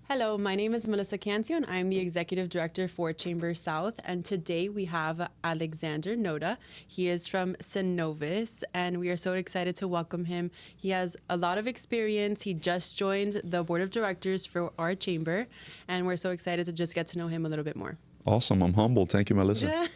Hello, my name is Melissa Cancio, and I'm the Executive Director for Chamber South. And today we have Alexander Noda. He is from Synovus, and we are so excited to welcome him. He has a lot of experience. He just joined the Board of Directors for our chamber, and we're so excited to just get to know him a little bit more. Awesome. I'm humbled. Thank you, Melissa.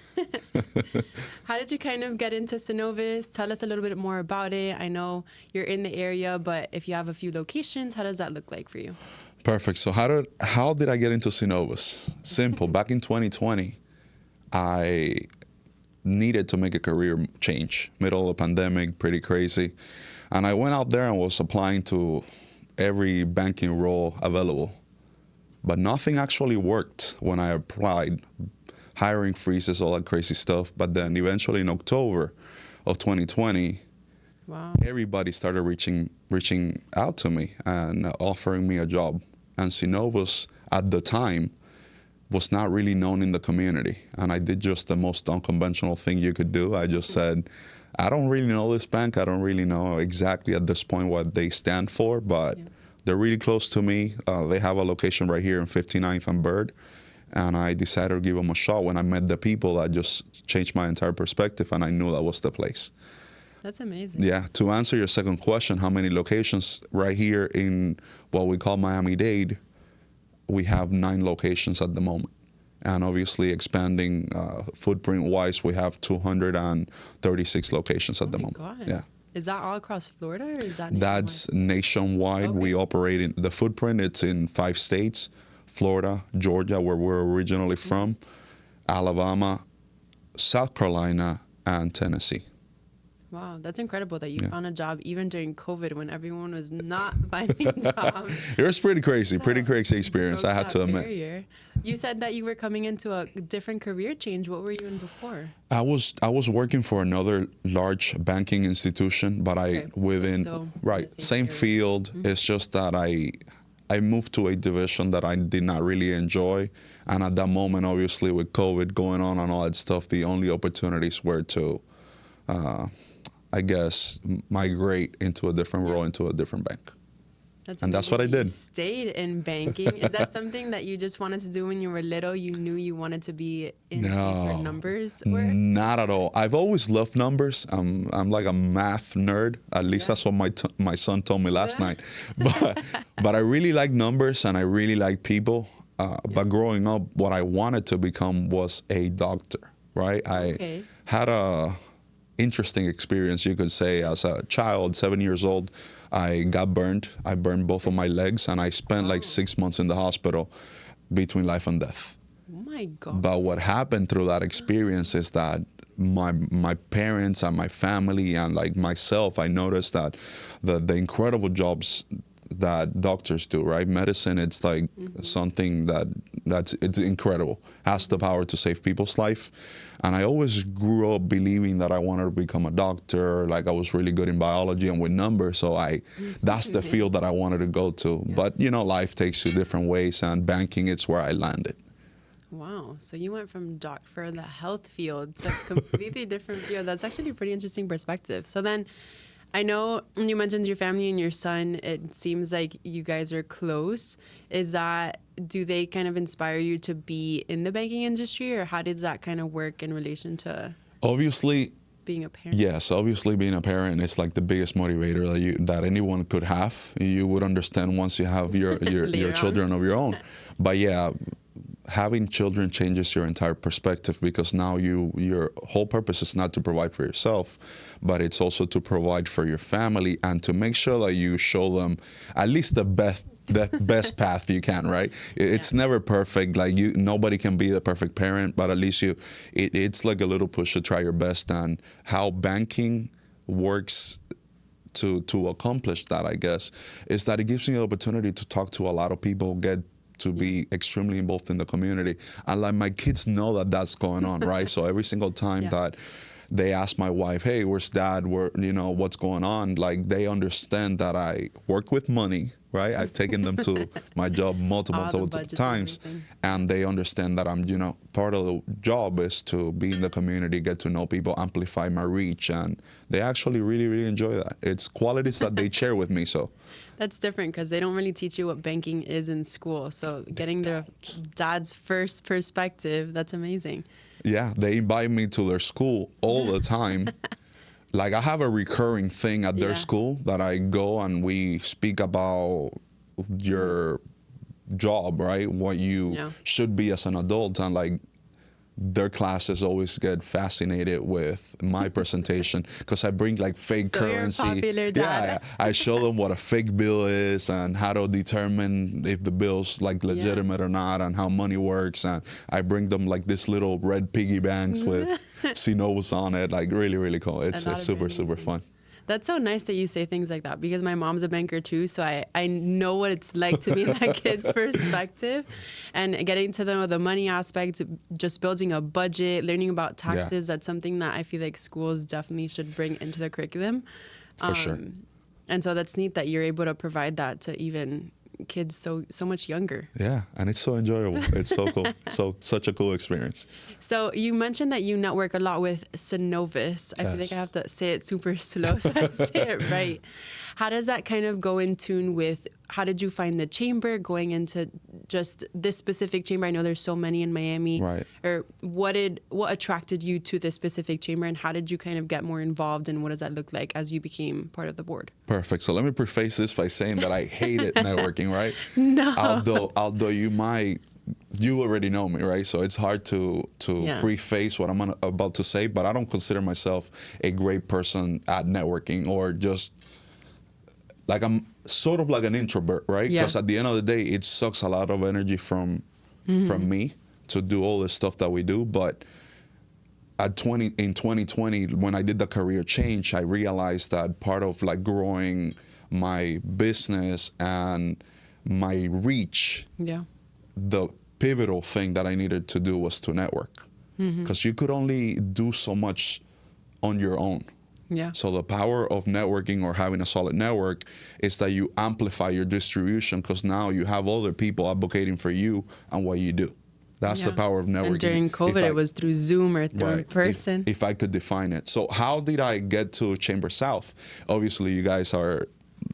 How did you kind of get into Synovus? Tell us a little bit more about it. I know you're in the area, but if you have a few locations, how does that look like for you? Perfect. So how did I get into Synovus? Simple. Back in 2020, I needed to make a career change. Middle of the pandemic, pretty crazy. And I went out there and was applying to every banking role available. But nothing actually worked when I applied. Hiring freezes, all that crazy stuff. But then eventually in October of 2020, Wow. everybody started reaching out to me and offering me a job. And Synovus at the time was not really known in the community. And I did just the most unconventional thing you could do. I just said, I don't really know this bank. I don't really know exactly at this point what they stand for, but they're really close to me. They have a location right here in 59th and Bird. And I decided to give them a shot. When I met the people, I just changed my entire perspective, and I knew that was the place. That's amazing. Yeah. To answer your second question, how many locations? Right here in what we call Miami-Dade, we have 9 locations at the moment. And obviously expanding footprint-wise, we have 236 locations at the moment. God. Yeah. Is that all across Florida, or is that nationwide? That's nationwide. Okay. We operate in the footprint. It's in 5 states: Florida, Georgia, where we're originally from, Alabama, South Carolina, and Tennessee. Wow, that's incredible that you found a job even during COVID when everyone was not finding jobs. It was pretty crazy experience, I had to admit. Barrier. You said that you were coming into a different career change. What were you in before? I was working for another large banking institution, but within Still in right the same area. field. It's just that I moved to a division that I did not really enjoy, and at that moment, obviously with COVID going on and all that stuff, the only opportunities were to I guess, migrate into a different role, into a different bank. And that's what I did. You stayed in banking. Is that something that you just wanted to do when you were little? You knew you wanted to be in these sort of numbers? Or? Not at all. I've always loved numbers. I'm like a math nerd. At least that's what my son told me last night. But I really like numbers and I really like people. But growing up, what I wanted to become was a doctor, right? I had a interesting experience, you could say. As a child, 7 years old, I got burned. I burned both of my legs, and I spent like 6 months in the hospital between life and death. Oh my God. But what happened through that experience is that my parents and my family and like myself, I noticed that the incredible jobs that doctors do, right? Medicine, it's like something it's incredible, has the power to save people's life. And I always grew up believing that I wanted to become a doctor, like I was really good in biology and with numbers, so that's the field that I wanted to go to. Yeah. But you know, life takes you different ways, and banking is where I landed. Wow, so you went from for the health field to a completely different field. That's actually a pretty interesting perspective. So then, I know you mentioned your family and your son. It seems like you guys are close. Do they kind of inspire you to be in the banking industry, or how does that kind of work in relation to obviously being a parent? Yes, obviously being a parent is like the biggest motivator that anyone could have. You would understand once you have your children of your own. But yeah, having children changes your entire perspective, because now your whole purpose is not to provide for yourself, but it's also to provide for your family and to make sure that you show them at least the best path you can, right? It's never perfect. Like nobody can be the perfect parent, but at least it's like a little push to try your best. And how banking works to accomplish that, I guess, is that it gives you the opportunity to talk to a lot of people, get to be extremely involved in the community. And like my kids know that that's going on, right? So every single time that they ask my wife, hey, where's dad? What's going on? Like they understand that I work with money right? I've taken them to my job multiple All the times, budgets and everything. and they understand that I'm, part of the job is to be in the community, get to know people, amplify my reach, and they actually really, really enjoy that. It's qualities that they share with me, so. That's different because they don't really teach you what banking is in school. So getting their dad's first perspective, that's amazing. Yeah, they invite me to their school all the time. Like, I have a recurring thing at their school that I go and we speak about your job, right? What you should be as an adult. And like, their classes always get fascinated with my presentation because I bring like fake currency. You're a popular dad. Yeah, I show them what a fake bill is and how to determine if the bill's like legitimate or not and how money works. And I bring them like this little red piggy banks with Synovus on it. Like, really, really cool. It's super, super fun. That's so nice that you say things like that because my mom's a banker too. So I know what it's like to be that kid's perspective and getting to know the money aspect, just building a budget, learning about taxes. That's something that I feel like schools definitely should bring into the curriculum. For sure. And so that's neat that you're able to provide that to even kids so much younger. Yeah, and it's so enjoyable. It's so cool. Such a cool experience. So you mentioned that you network a lot with Synovus. I feel like I have to say it super slow so I say it right. How does that kind of go in tune with, how did you find the chamber going into just this specific chamber? I know there's so many in Miami. Right. Or what attracted you to this specific chamber and how did you kind of get more involved and what does that look like as you became part of the board? Perfect. So let me preface this by saying that I hated networking, right? No. Although you already know me, right? So it's hard to preface what I'm about to say, but I don't consider myself a great person at networking or just like I'm sort of like an introvert, right? Because at the end of the day, it sucks a lot of energy from me to do all the stuff that we do. But in 2020, when I did the career change, I realized that part of like growing my business and my reach, the pivotal thing that I needed to do was to network. Because you could only do so much on your own. Yeah. So the power of networking or having a solid network is that you amplify your distribution because now you have other people advocating for you and what you do. That's the power of networking. And during COVID, it was through Zoom or through in person. If I could define it. So how did I get to Chamber South? Obviously, you guys are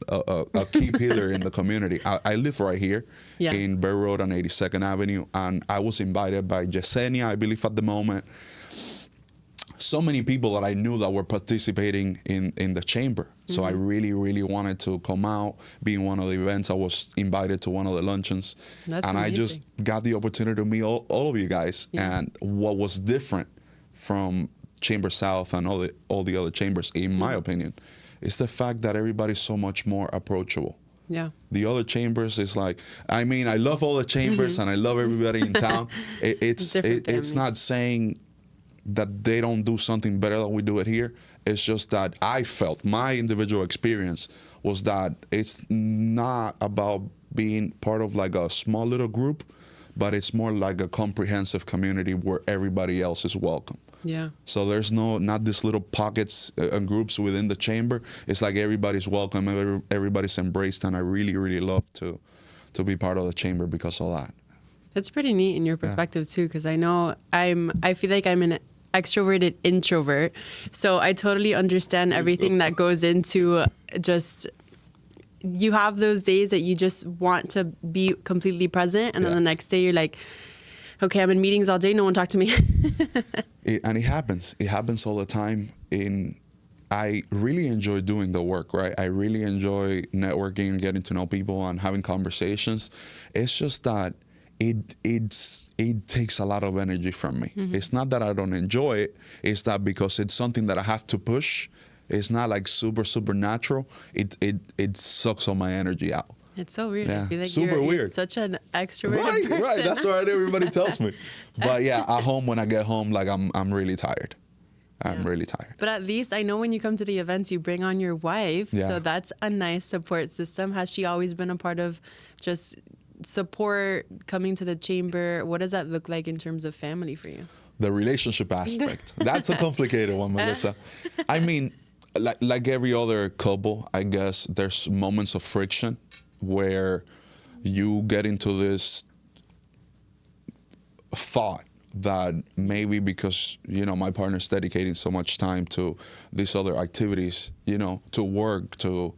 a key pillar in the community. I live right here in Bear Road on 82nd Avenue, and I was invited by Yesenia, I believe at the moment. So many people that I knew that were participating in the chamber. So I really, really wanted to come out, be in one of the events. I was invited to one of the luncheons. That's and amazing. I just got the opportunity to meet all of you guys. And what was different from Chamber South and all the other chambers, in my opinion, is the fact that everybody's so much more approachable. Yeah. The other chambers is like, I mean, I love all the chambers and I love everybody in town. It's not saying that they don't do something better than we do it here. It's just that I felt, my individual experience was that it's not about being part of like a small little group, but it's more like a comprehensive community where everybody else is welcome. Yeah. So there's not these little pockets and groups within the chamber. It's like everybody's welcome, everybody's embraced, and I really, really love to be part of the chamber because of that. That's pretty neat in your perspective too, because I know I feel like I'm an extroverted introvert, so I totally understand everything that goes into just. You have those days that you just want to be completely present, and then the next day you're like, okay, I'm in meetings all day, no one talk to me. And it happens. It happens all the time. I really enjoy doing the work, right? I really enjoy networking and getting to know people and having conversations. It's just that it takes a lot of energy from me. It's not that I don't enjoy it. It's that because it's something that I have to push. It's not like super natural. It sucks all my energy out. It's so weird. Yeah. I feel like Super weird. You're such an extroverted person. Right. That's what everybody tells me. But yeah, at home, when I get home, like I'm really tired. I'm really tired. But at least I know when you come to the events, you bring on your wife. Yeah. So that's a nice support system. Has she always been a part of just support coming to the chamber? What does that look like in terms of family for you? The relationship aspect. That's a complicated one, Melissa. I mean, like every other couple, I guess there's moments of friction where you get into this thought that maybe because, my partner's dedicating so much time to these other activities, to work, to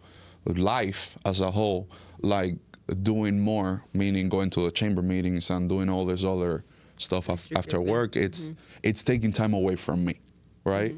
life as a whole, like doing more, meaning going to the chamber meetings and doing all this other stuff after work, it's taking time away from me, right?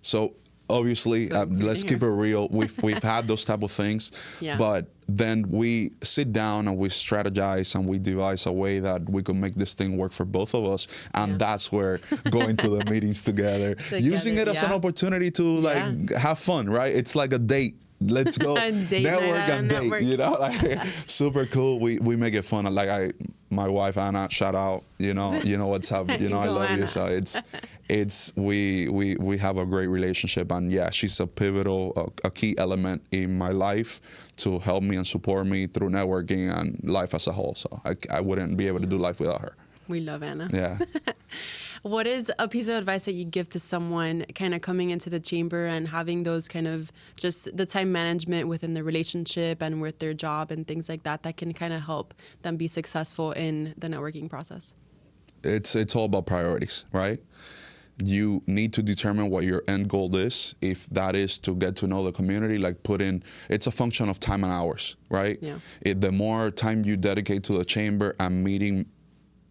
So obviously, let's keep it real. We've had those type of things, but then we sit down and we strategize and we devise a way that we can make this thing work for both of us. And that's where going to the meetings together, using it as an opportunity to like have fun, right? It's like a date. Let's go network and date, like super cool. We make it fun. Like my wife Anna, shout out, you know what's up, I love Anna. You. So we have a great relationship, and she's a pivotal, a key element in my life to help me and support me through networking and life as a whole. So I wouldn't be able to do life without her. We love Anna. Yeah. What is a piece of advice that you give to someone kind of coming into the chamber and having those kind of just the time management within the relationship and with their job and things like that can kind of help them be successful in the networking process? It's all about priorities, right? You need to determine what your end goal is. If that is to get to know the community, like it's a function of time and hours, right? Yeah. The more time you dedicate to the chamber and meeting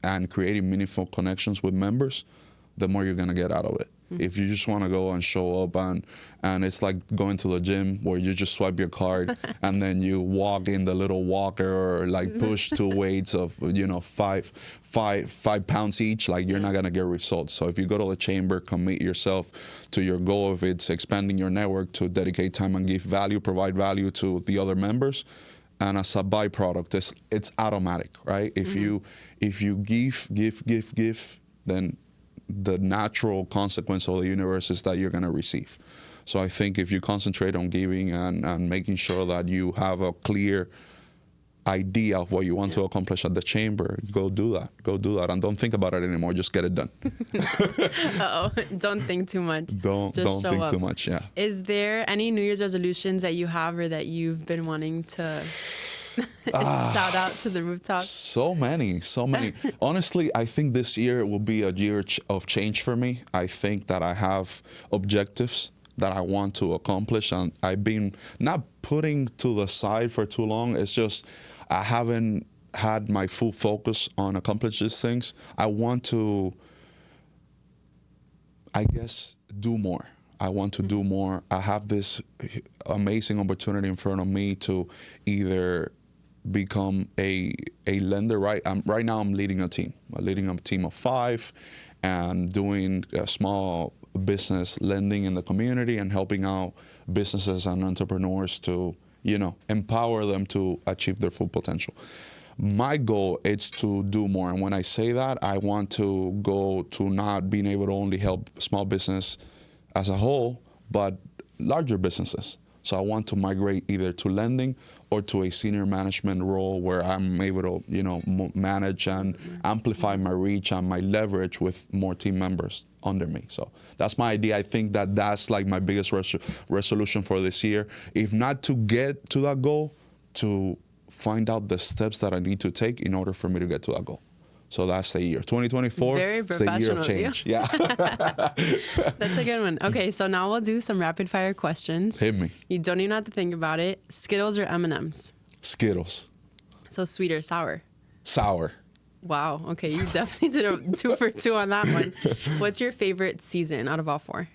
and creating meaningful connections with members, the more you're gonna get out of it. If you just want to go and show up and it's like going to the gym where you just swipe your card and then you walk in the little walker or like push two weights of 5 pounds each, like you're not gonna get results. So if you go to the chamber, commit yourself to your goal. If it's expanding your network, to dedicate time and provide value to the other members. And as a byproduct, it's automatic, right? If you give, then the natural consequence of the universe is that you're going to receive. So I think if you concentrate on giving and making sure that you have a clear idea of what you want to accomplish at the chamber, go do that, and don't think about it anymore. Just get it done. Don't think too much. Don't think too much. Yeah. Is there any New Year's resolutions that you have or that you've been wanting to shout out to the rooftop? So many. Honestly, I think this year will be a year of change for me. I think that I have objectives that I want to accomplish, and I've been not putting to the side for too long. It's just I haven't had my full focus on accomplish these things. I want to, I guess, do more. I want to do more. I have this amazing opportunity in front of me to either become a lender. Right now I'm leading a team. I'm leading a team of 5 and doing a small business lending in the community and helping out businesses and entrepreneurs to, empower them to achieve their full potential. My goal is to do more. And when I say that, I want to go to not being able to only help small business as a whole, but larger businesses. So I want to migrate either to lending or to a senior management role where I'm able to, manage and amplify my reach and my leverage with more team members under me. So that's my idea. I think that that's like my biggest resolution for this year. If not to get to that goal, to find out the steps that I need to take in order for me to get to that goal. So that's the year. 2024 is the year of change. Yeah. That's a good one. Okay, so now we'll do some rapid fire questions. Hit me. You don't even have to think about it. Skittles or M&Ms? Skittles. So sweet or sour? Sour. Wow. Okay, you definitely did a 2 for 2 on that one. What's your favorite season out of all 4?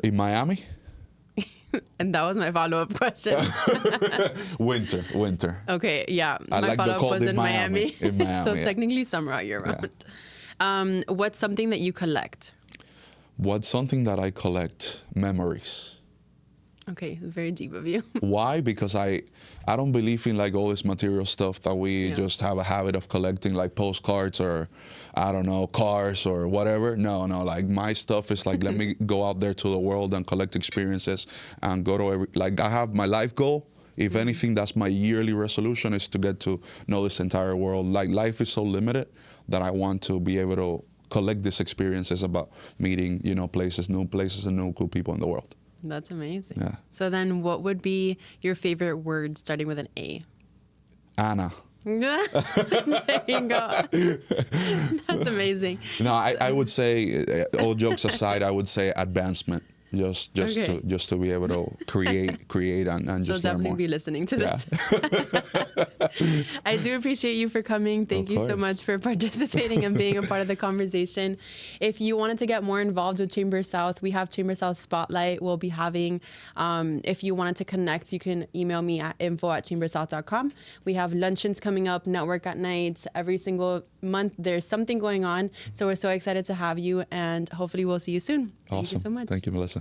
In Miami. And that was my follow-up question. Winter. Okay, yeah. My follow-up was in Miami. In Miami. So technically summer all year round. Yeah. What's something that you collect? What's something that I collect? Memories. Okay, very deep of you. Why? Because I don't believe in like all this material stuff that we just have a habit of collecting, like postcards or I don't know, cars or whatever. No, like my stuff is like let me go out there to the world and collect experiences and go to I have my life goal. If anything, that's my yearly resolution, is to get to know this entire world. Like life is so limited that I want to be able to collect these experiences about meeting, new places and new cool people in the world. That's amazing. Yeah. So then what would be your favorite word starting with an A? Anna. There you go. That's amazing. No, I would say, all jokes aside, I would say advancement. Just Okay. to be able to create and So just learn definitely more. be listening to this. I do appreciate you for coming. Thank you so much for participating and being a part of the conversation. If you wanted to get more involved with Chamber South, we have Chamber South Spotlight. We'll be having, if you wanted to connect, you can email me at info@chambersouth.com. We have luncheons coming up, network at nights. Every single month, there's something going on. So we're so excited to have you, and hopefully we'll see you soon. Thank you so much. Thank you, Melissa.